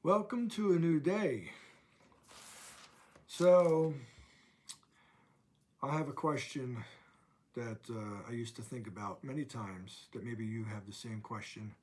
Welcome to a new day. So, I have a question that I used to think about many times that maybe you have the same question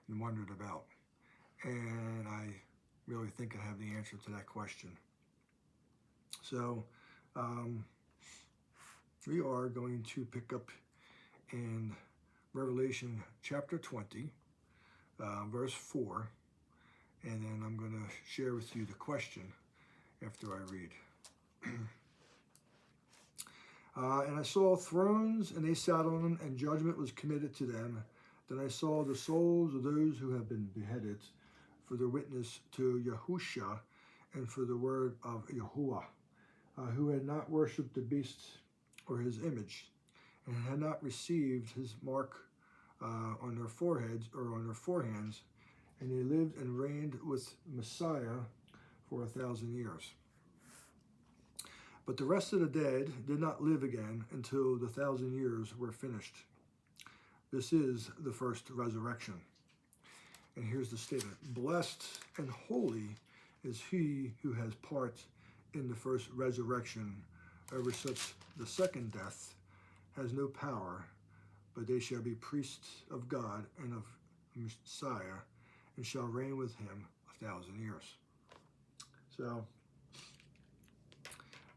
and wondered about. And I really think I have the answer to that question. So, um, we are going to pick up in Revelation chapter 20, verse 4, and then I'm going to share with you the question after I read. And I saw thrones, and they sat on them, and judgment was committed to them. Then I saw the souls of those who have been beheaded for their witness to Yahusha and for the word of Yahuwah, who had not worshipped the beast or his image, and had not received his mark on their foreheads or on their forehands, and they lived and reigned with Messiah for 1,000 years. But the rest of the dead did not live again until the 1,000 years were finished. This is the first resurrection. And here's the statement: blessed and holy is he who has part in the first resurrection. Over such the second death has no power, but they shall be priests of God and of Messiah, and shall reign with him 1,000 years. So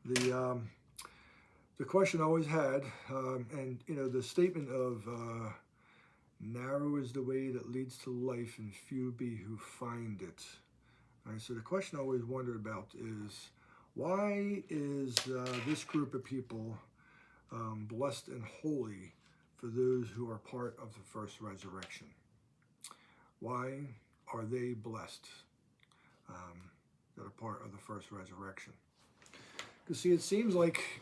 the question I always had, and the statement of narrow is the way that leads to life, and few be who find it. All right, so the question I always wondered about is, why is this group of people blessed and holy for those who are part of the first resurrection? Why are they blessed that are part of the first resurrection? Because see, it seems like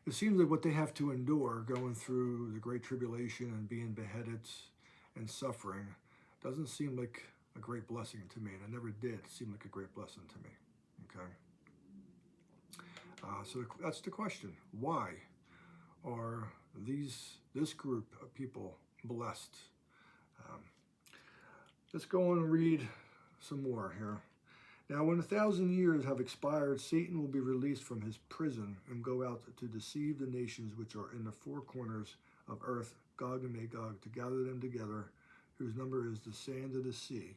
what they have to endure going through the great tribulation and being beheaded and suffering doesn't seem like a great blessing to me. And it never did seem like a great blessing to me. Okay. So that's the question. Why are this group of people blessed? Let's go on and read some more here. Now, when 1,000 years have expired, Satan will be released from his prison and go out to deceive the nations which are in the four corners of earth, Gog and Magog, to gather them together, whose number is the sand of the sea.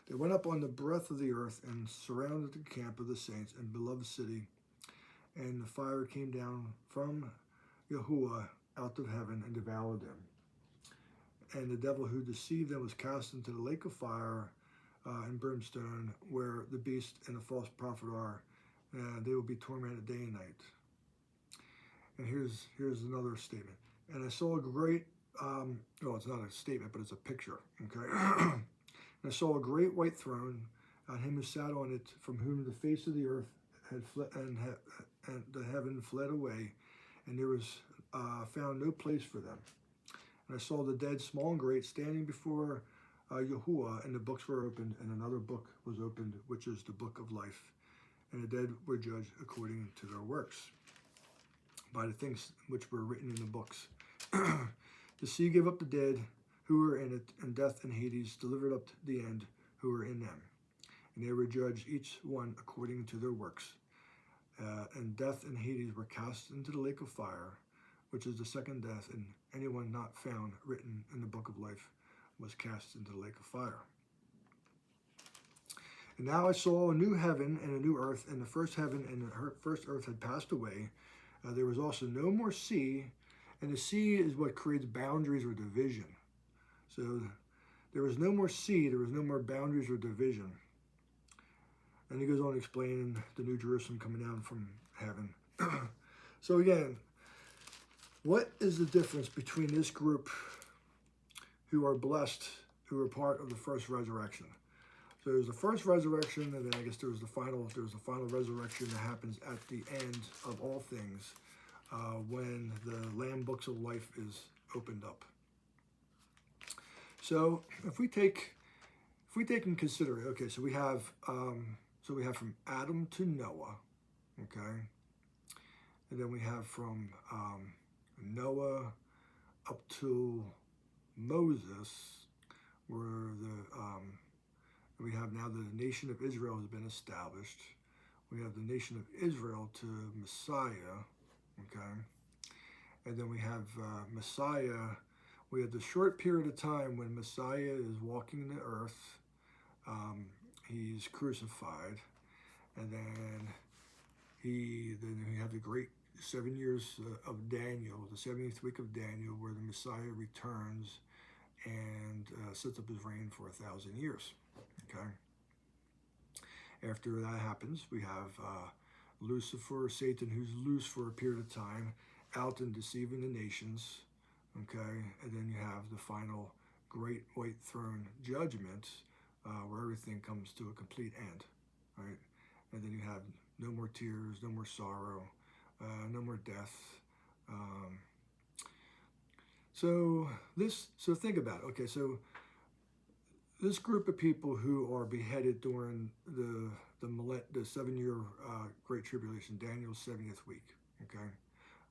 They went up on the breadth of the earth and surrounded the camp of the saints and beloved city, and the fire came down from Yahuwah out of heaven and devoured them. And the devil who deceived them was cast into the lake of fire and brimstone, where the beast and the false prophet are. They will be tormented day and night. And here's another statement. And I saw a great, it's not a statement, but it's a picture. Okay. And I saw a great white throne, and him who sat on it, from whom the face of the earth had fled, and the heaven fled away, and there was found no place for them. And I saw the dead, small and great, standing before Yahuwah, and the books were opened, and another book was opened, which is the book of life. And the dead were judged according to their works, by the things which were written in the books. The sea gave up the dead who were in it, and death and Hades delivered up the end who were in them. And they were judged each one according to their works. And death and Hades were cast into the lake of fire, which is the second death, and anyone not found written in the book of life was cast into the lake of fire. And now I saw a new heaven and a new earth, and the first heaven and the first earth had passed away. There was also no more sea, and the sea is what creates boundaries or division. So there was no more sea, there was no more boundaries or division. And he goes on explaining the New Jerusalem coming down from heaven. So again, what is the difference between this group who are blessed, who are part of the first resurrection? So there's the first resurrection, and then I guess there's the final resurrection that happens at the end of all things, when the Lamb books of life is opened up. So if we take and consider, okay, so we have from Adam to Noah, okay, and then we have from Noah up to Moses, where we have now that the nation of Israel has been established, we have the nation of Israel to Messiah, okay? And then we have Messiah. We have the short period of time when Messiah is walking the earth. He's crucified. And then we have the great 7 years of Daniel, the 70th week of Daniel, where the Messiah returns and sets up his reign for 1,000 years. Okay. After that happens, we have Lucifer, Satan, who's loose for a period of time, out and deceiving the nations. Okay, and then you have the final great white throne judgment, where everything comes to a complete end. Right, and then you have no more tears, no more sorrow, no more death. So think about it. Okay, so this group of people who are beheaded during the 7-year Great Tribulation, Daniel's 70th week. Okay,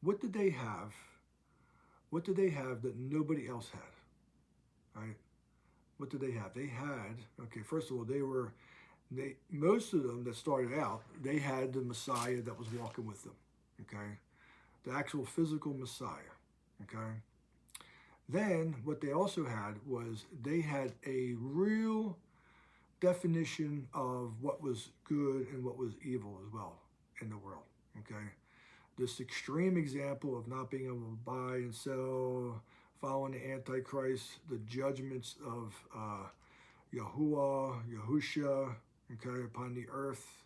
what did they have? What did they have that nobody else had? Right? What did they have? They had, okay, first of all, most of them that started out, they had the Messiah that was walking with them. Okay, the actual physical Messiah. Okay. Then what they also had was they had a real definition of what was good and what was evil as well in the world. Okay, this extreme example of not being able to buy and sell, following the Antichrist, the judgments of Yahuwah, Yahusha, okay, upon the earth,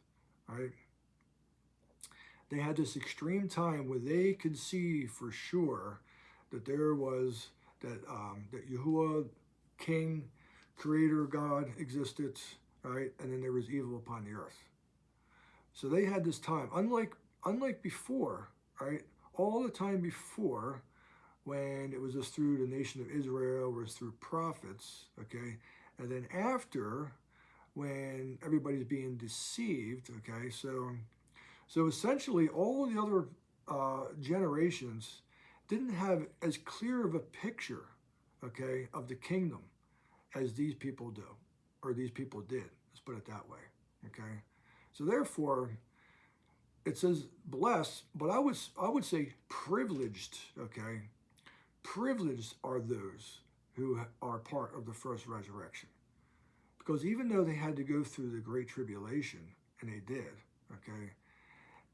right? They had this extreme time where they could see for sure that there was that Yahuwah, King, Creator, God existed, right? And then there was evil upon the earth. So they had this time, unlike before, right? All the time before, when it was just through the nation of Israel, was through prophets, okay? And then after, when everybody's being deceived, okay? So essentially all the other generations didn't have as clear of a picture, okay, of the kingdom as these people do, or these people did. Let's put it that way, okay? So therefore, it says blessed, but I would say privileged, okay? Privileged are those who are part of the first resurrection. Because even though they had to go through the Great Tribulation, and they did, okay,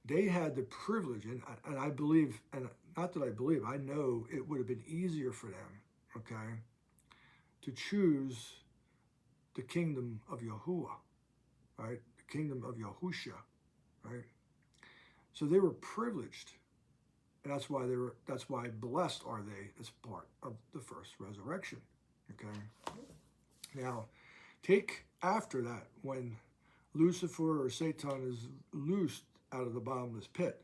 they had the privilege, and I believe, and not that I believe, I know it would have been easier for them, okay, to choose the kingdom of Yahuwah, right? The kingdom of Yahusha, right? So they were privileged, and that's why blessed are they as part of the first resurrection, okay? Now, take after that, when Lucifer or Satan is loosed out of the bottomless pit,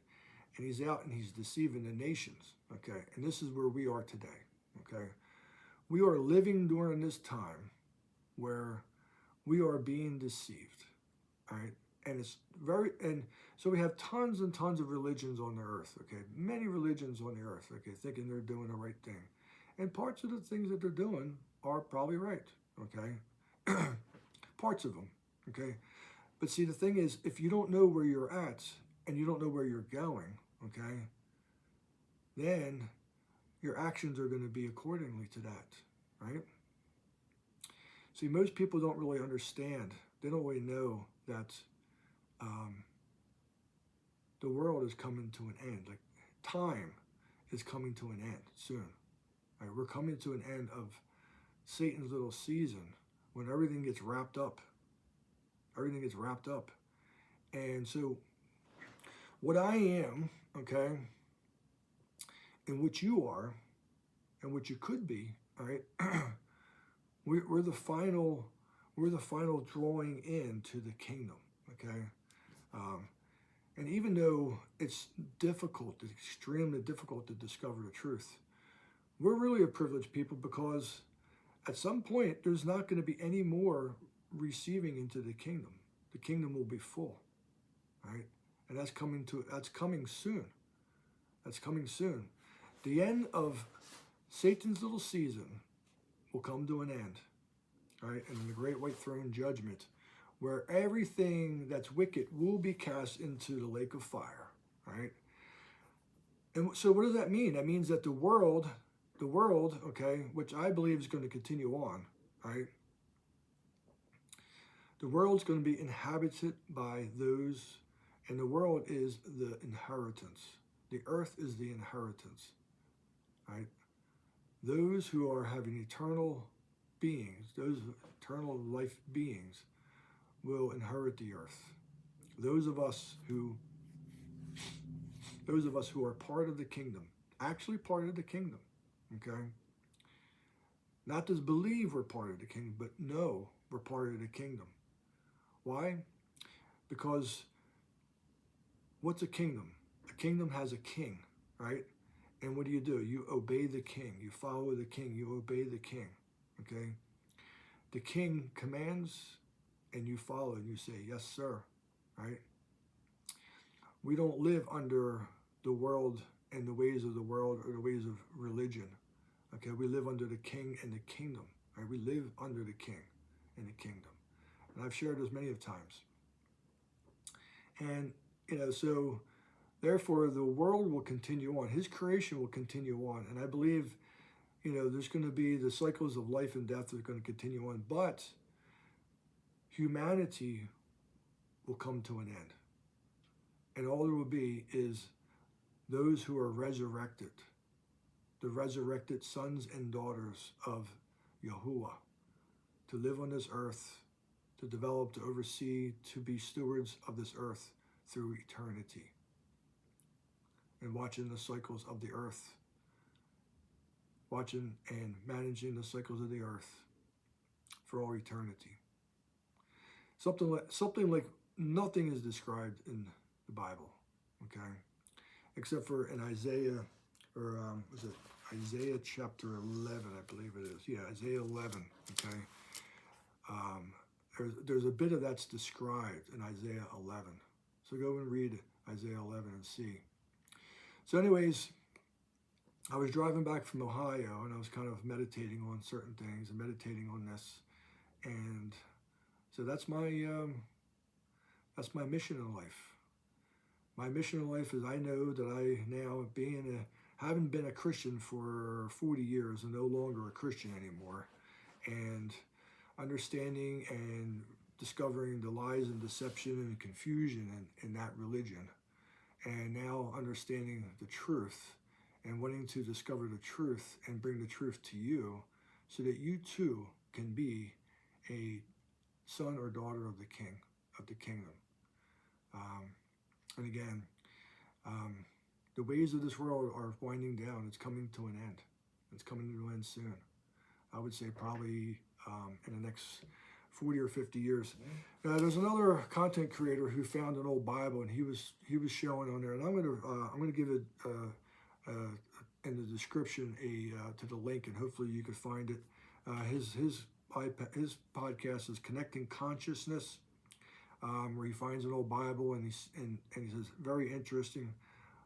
and he's out and he's deceiving the nations, okay? And this is where we are today, okay? We are living during this time where we are being deceived, all right? And so we have tons and tons of religions on the earth, okay? Many religions on the earth, okay, thinking they're doing the right thing. And parts of the things that they're doing are probably right, okay? Parts of them, okay? But see, the thing is, if you don't know where you're at and you don't know where you're going, okay, then your actions are going to be accordingly to that, right? See, most people don't really understand. They don't really know that the world is coming to an end. Like, time is coming to an end soon. Right? We're coming to an end of Satan's little season when everything gets wrapped up. Everything gets wrapped up. And so what I am, okay, and what you are, and what you could be, all right, we're the final drawing in to the kingdom, okay? And even though it's difficult, it's extremely difficult to discover the truth, we're really a privileged people, because at some point there's not going to be any more receiving into the kingdom. The kingdom will be full, right? And that's coming soon. That's coming soon. The end of Satan's little season will come to an end, right? And the great white throne judgment where everything that's wicked will be cast into the lake of fire, right? And so what does that mean? That means that the world, okay, which I believe is going to continue on, right? The world's going to be inhabited by those, and the world is the inheritance. The earth is the inheritance, right? Those who are having eternal beings, those eternal life beings, will inherit the earth. Those of us who are part of the kingdom, actually part of the kingdom, okay? Not just believe we're part of the kingdom, but know we're part of the kingdom. Why? Because what's a kingdom? A kingdom has a king, right? And what do? You obey the king. You follow the king. You obey the king, okay? The king commands and you follow and you say, yes, sir, right? We don't live under the world and the ways of the world or the ways of religion, okay? We live under the king and the kingdom, right? We live under the king and the kingdom. And I've shared this many of times. And, so therefore the world will continue on. His creation will continue on. And I believe, there's going to be the cycles of life and death that are going to continue on. But humanity will come to an end. And all there will be is those who are resurrected, the resurrected sons and daughters of Yahuwah, to live on this earth, to develop, to oversee, to be stewards of this earth through eternity. And watching the cycles of the earth, watching and managing the cycles of the earth for all eternity. Something like nothing is described in the Bible, okay? Except for in Isaiah, or was it Isaiah chapter 11, I believe it is. Yeah, Isaiah 11, okay? There's a bit of that's described in Isaiah 11. So go and read Isaiah 11 and see. So anyways, I was driving back from Ohio and I was kind of meditating on certain things and meditating on this. And so that's my mission in life. My mission in life is I know that I now, having been a Christian for 40 years and no longer a Christian anymore, and understanding and discovering the lies and deception and confusion in that religion, and now understanding the truth and wanting to discover the truth and bring the truth to you so that you too can be a son or daughter of the king, of the kingdom. And again, the ways of this world are winding down. It's coming to an end. It's coming to an end soon. I would say probably in the next 40 or 50 years. There's another content creator who found an old Bible, and he was showing on there, and I'm gonna give it in the description to the link, and hopefully you could find it. His podcast is Connecting Consciousness, where he finds an old Bible, and he says, very interesting.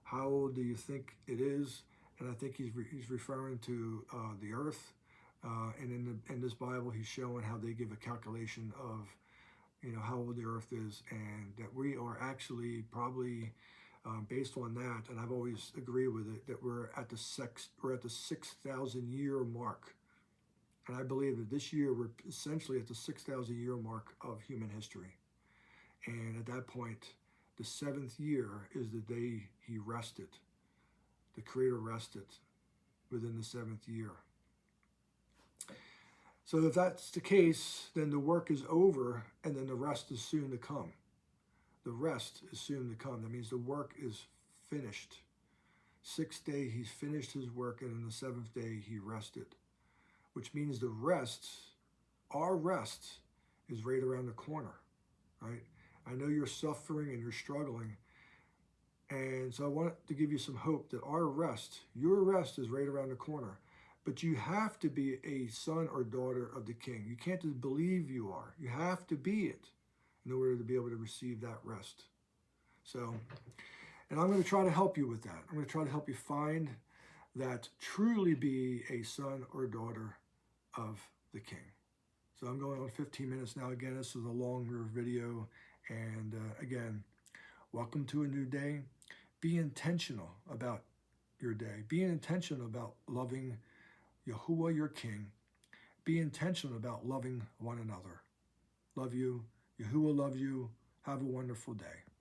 How old do you think it is? And I think he's referring to the earth. And in this Bible, he's showing how they give a calculation of, how old the earth is, and that we are actually probably, based on that, and I've always agreed with it, that we're at the 6,000 year mark. And I believe that this year we're essentially at the 6,000 year mark of human history. And at that point, the 7th year is the day he rested. The Creator rested within the 7th year. So if that's the case, then the work is over, and then the rest is soon to come. The rest is soon to come. That means the work is finished. 6th day, he's finished his work, and on the 7th day, he rested. Which means the rest, our rest, is right around the corner, right? I know you're suffering and you're struggling, and so I want to give you some hope that our rest, your rest, is right around the corner. But you have to be a son or daughter of the King. You can't just believe you are. You have to be it in order to be able to receive that rest. So, and I'm going to try to help you with that. I'm going to try to help you find that, truly be a son or daughter of the King. So I'm going on 15 minutes now. Again, this is a longer video. And again, welcome to a new day. Be intentional about your day. Be intentional about loving Yahuwah, your King. Be intentional about loving one another. Love you. Yahuwah love you. Have a wonderful day.